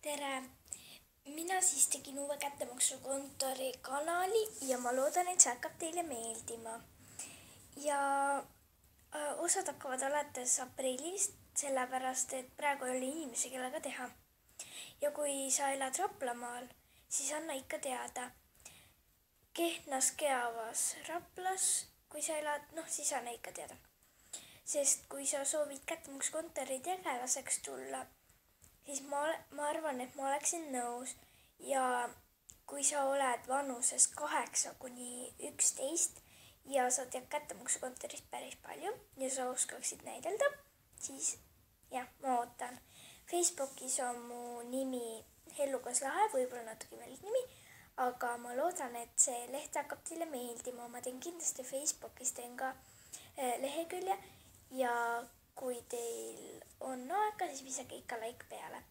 tere! Mina siis tegin uue kättemaksukontori kanali ja ma loodan, et see hakkab teile meeldima. Ja osad hakkavad alates aprillist, sellepärast et praegu ei ole inimesi, kellega teha. Ja kui sa elad Raplamaal, siis anna ikka teada. Kehtnas, Keavas, Raplas, kui sa elad, siis anna ikka teada. Sest kui sa soovid kättemaksukontori tegelaseks tulla, siis ma arvan, et ma oleksin nõus. Ja kui sa oled vanuses 8–11 ja sa tead kättemaksukontorist päris palju ja sa oskaksid näidelda, siis jah, ma ootan. Facebookis on mu nimi Hellukas Lahe, võib-olla natuke välik nimi, aga ma loodan, et see leht hakkab teile meeldima. Ma teen kindlasti Facebookis ka lehekülje ja kui teil on aega, siis visake ikka like peale.